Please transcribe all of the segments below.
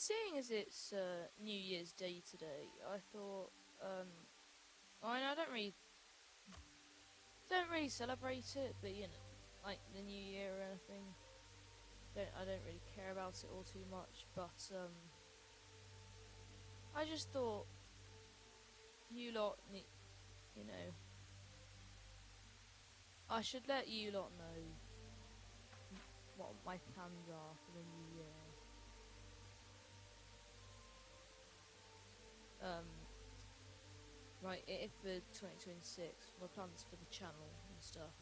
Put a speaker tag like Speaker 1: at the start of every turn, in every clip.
Speaker 1: seeing as it's New Year's Day today, I thought, I mean, I don't really celebrate it, but you know, like the New Year or anything. I don't really care about it all too much, but I just thought you lot you know, I should let you lot know what my plans are for the new year. Right, if for 2026, my plans for the channel and stuff.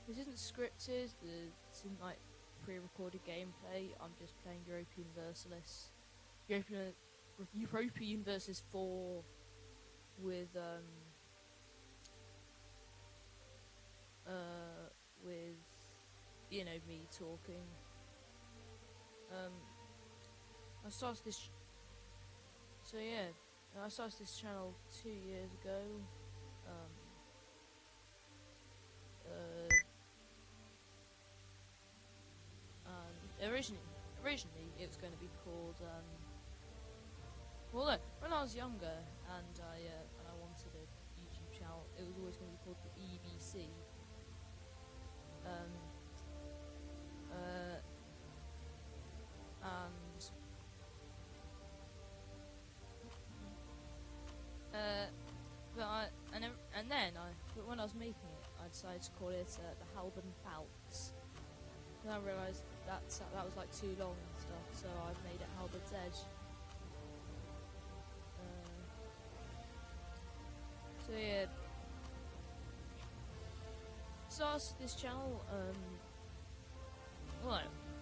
Speaker 1: This isn't scripted. This isn't like pre-recorded gameplay. I'm just playing Europa Universalis. Europa Universalis 4 with you know, me talking. I started this. So yeah, I started this channel 2 years ago. And originally it was going to be called. Well, look, when I was younger and I wanted a YouTube channel, it was always going to be called the EBC. But when I was making it, I decided to call it the Halberd and Falcons. Then I realised that was like too long and stuff, so I've made it Halberd's Edge. So yeah, started this channel. Well,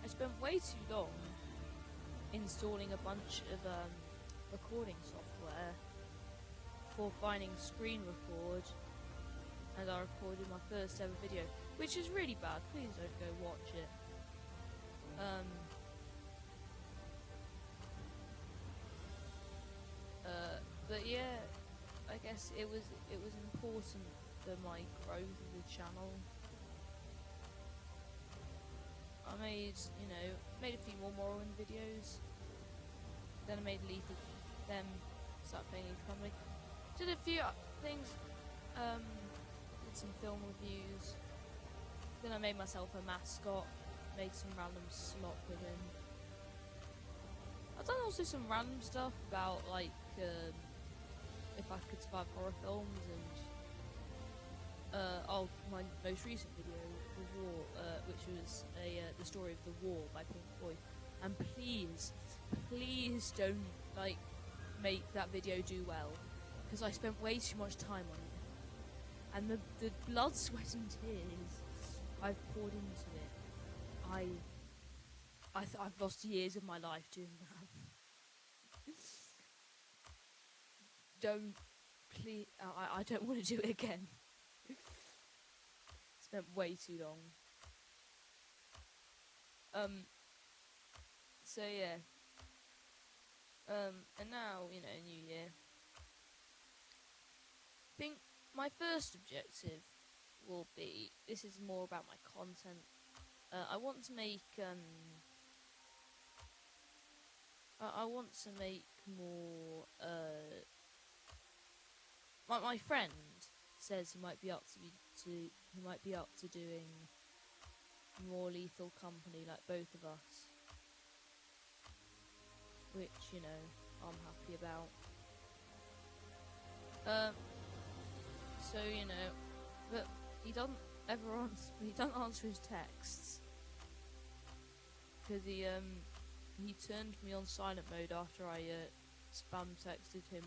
Speaker 1: I spent way too long installing a bunch of recording software for finding Screen Record, and I recorded my first ever video, which is really bad. Please don't go watch it. But yeah, I guess it was important for my growth of the channel. I made a few more Morrowind videos. Then I made Lethal. Then started playing Lethal Company. Did a few things. Did some film reviews. Then I made myself a mascot. Made some random slot with him. I've done also some random stuff about like if I could survive horror films and my most recent video, The War, which was the story of the War by Pink Floyd. And please don't like make that video do well, because I spent way too much time on it, and the blood, sweat, and tears I've poured into it. I've lost years of my life doing that. Please, I don't want to do it again. Spent way too long. So yeah. And now, you know, New Year. I think my first objective will be, this is more about my content. I want to make more. My friend says he might be up to doing more Lethal Company, like both of us, which, you know, I'm happy about. So, you know, but he doesn't answer his texts, because he turned me on silent mode after I spam texted him,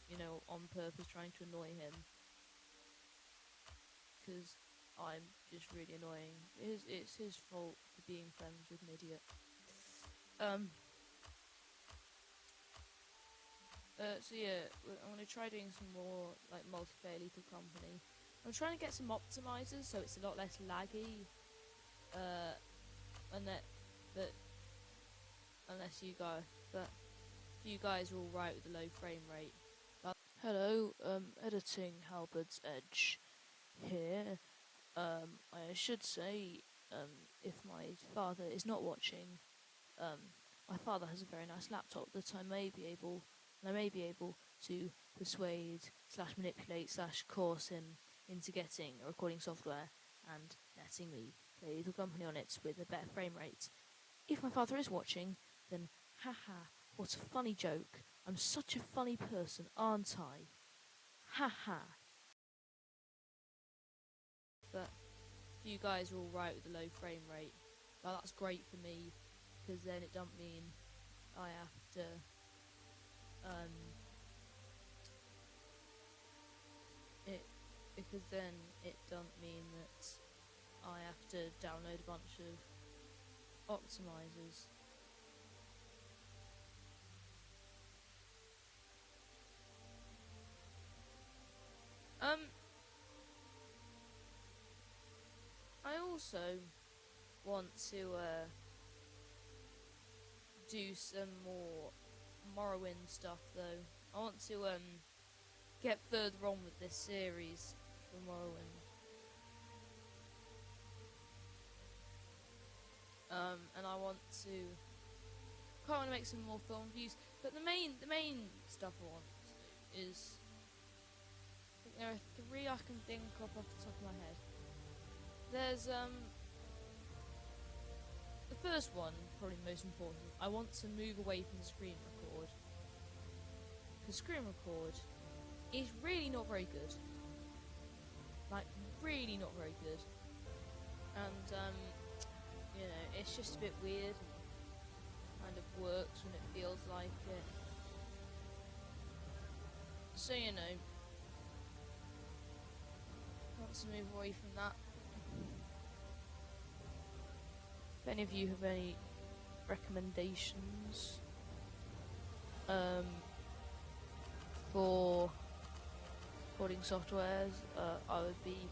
Speaker 1: you know, on purpose, trying to annoy him, because I'm just really annoying. It's his fault for being friends with an idiot. So yeah, I'm gonna try doing some more like multiplayer Lethal Company. I'm trying to get some optimizers so it's a lot less laggy. Unless you guys are all right with the low frame rate. Hello, editing Halberd's Edge here. I should say, if my father is not watching, my father has a very nice laptop that I may be able to persuade slash manipulate slash coerce him into getting a recording software and letting me play the company on it with a better frame rate. If my father is watching, then haha, what a funny joke. I'm such a funny person, aren't I? Haha. But if you guys are alright with the low frame rate, well, that's great for me, because then it don't mean I have to because then it don't mean that I have to download a bunch of optimizers. I also want to do some more Morrowind stuff though. I want to get further on with this series for Morrowind. And I want to kind of make some more film reviews. But the main stuff I want to do is, I think there are 3 I can think of off the top of my head. There's the first one, probably most important. I want to move away from the screen record. The screen record is really not very good. Like, really not very good. And you know, it's just a bit weird. Kind of works when it feels like it. So, you know, I want to move away from that. If any of you have any recommendations for recording softwares, I would be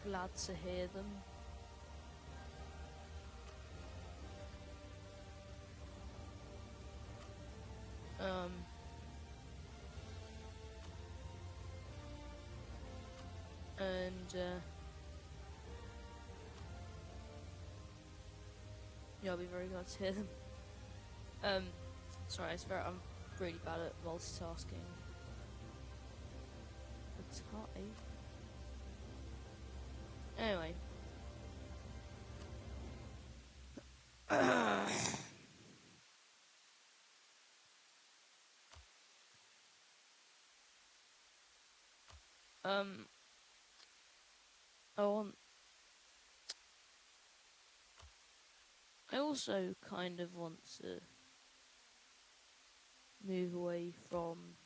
Speaker 1: glad to hear them. Yeah, I'll be very glad to hear them. Sorry, I'm really bad at multitasking. Anyway. I also kind of want to move away from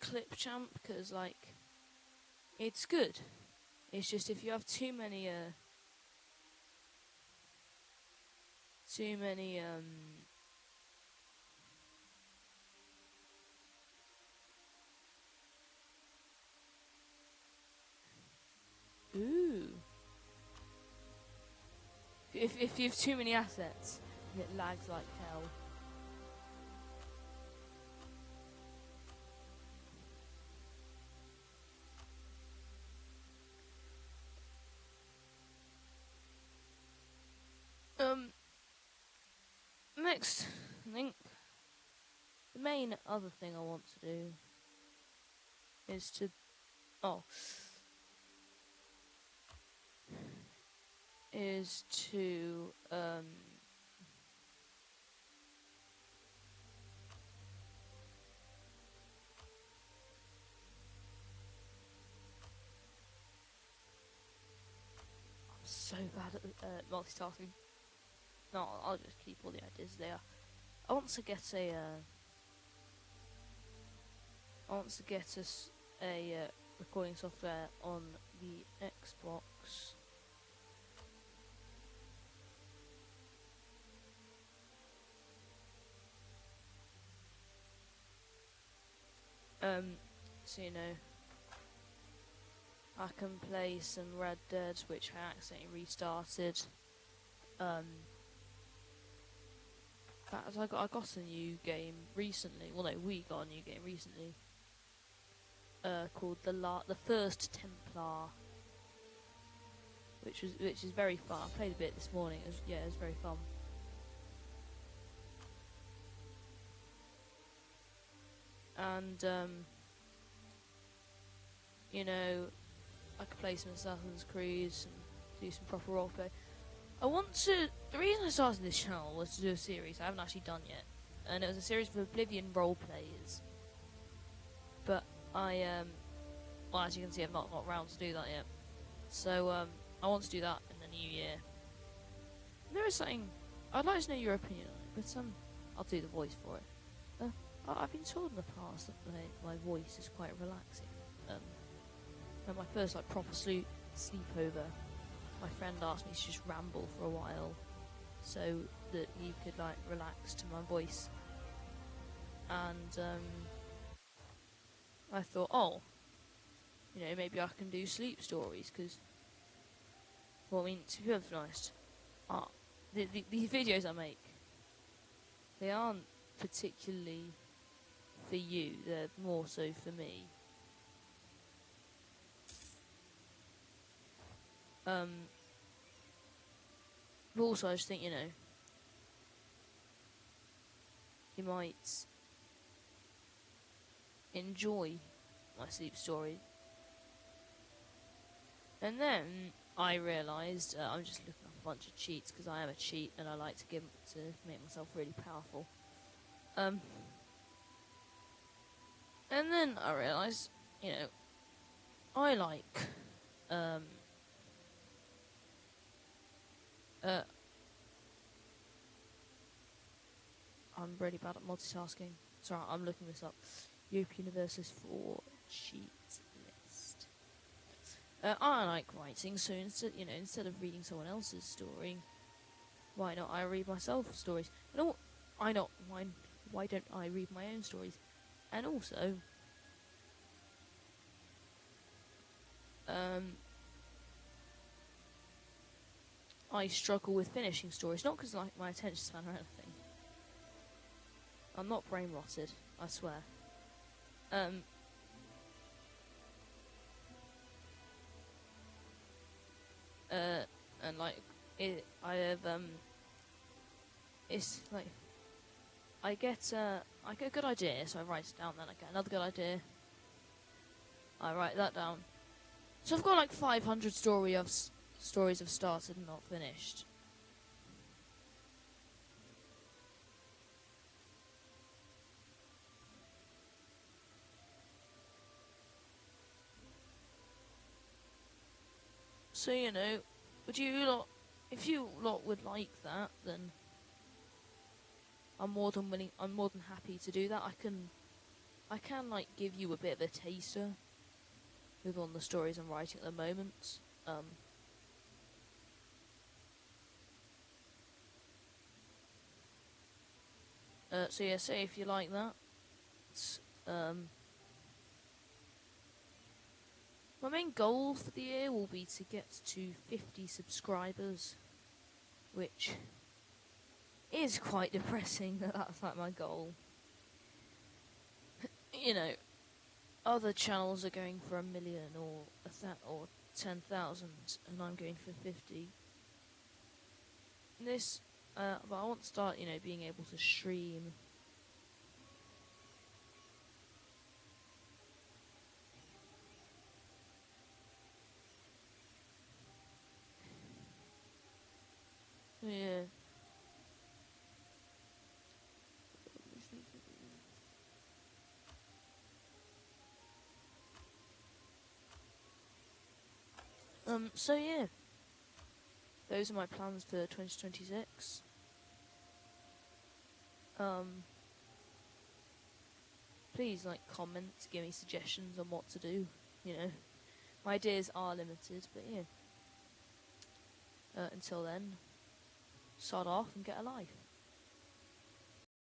Speaker 1: Clipchamp, because like it's good. It's just if you have too many if you have too many assets, it lags like hell. Next, I think the main other thing I want to do is to I'm so bad at multitasking. No, I'll just keep all the ideas there. I want to get a recording software on the Xbox. So you know, I can play some Red Dead, which I accidentally restarted. I got a new game recently. Well, no, we got a new game recently. called the First Templar, which is very fun. I played a bit this morning. It was very fun. And you know, I could play some Assassin's Creed and do some proper roleplay. The reason I started this channel was to do a series I haven't actually done yet, and it was a series of Oblivion roleplayers. But well, as you can see, I've not got around to do that yet. So I want to do that in the new year. And there is something I'd like to know your opinion on it, but I'll do the voice for it. I've been told in the past that my voice is quite relaxing. At my first proper sleepover, my friend asked me to just ramble for a while, so that he could relax to my voice. And I thought, oh, maybe I can do sleep stories, because, well, I mean, to be honest, these videos I make, they aren't particularly for you, they're more so for me. But also I just think, you might enjoy my sleep story. And then I realised I'm just looking up a bunch of cheats, because I am a cheat and I like to make myself really powerful. And then I realised, I like I'm really bad at multitasking. Sorry, I'm looking this up. Europe Universalis 4 cheat list. I like writing, so instead of reading someone else's story, why not I read myself stories? And why don't I read my own stories? And also, I struggle with finishing stories, not because my attention span or anything. I'm not brain rotted, I swear. And I have it's like I get a good idea, so I write it down. Then I get another good idea, I write that down. So I've got 500 stories I've started and not finished. So if you lot would like that, then I'm more than happy to do that. I can give you a bit of a taster with on the stories I'm writing at the moment. So yeah, say if you like that. My main goal for the year will be to get to 50 subscribers, which is quite depressing that that's my goal. Other channels are going for 1 million or 10,000, and I'm going for 50. But I want to start, being able to stream. Yeah. So yeah. Those are my plans for 2026. Please comment, give me suggestions on what to do. My ideas are limited, but yeah. Until then, sod off and get a life.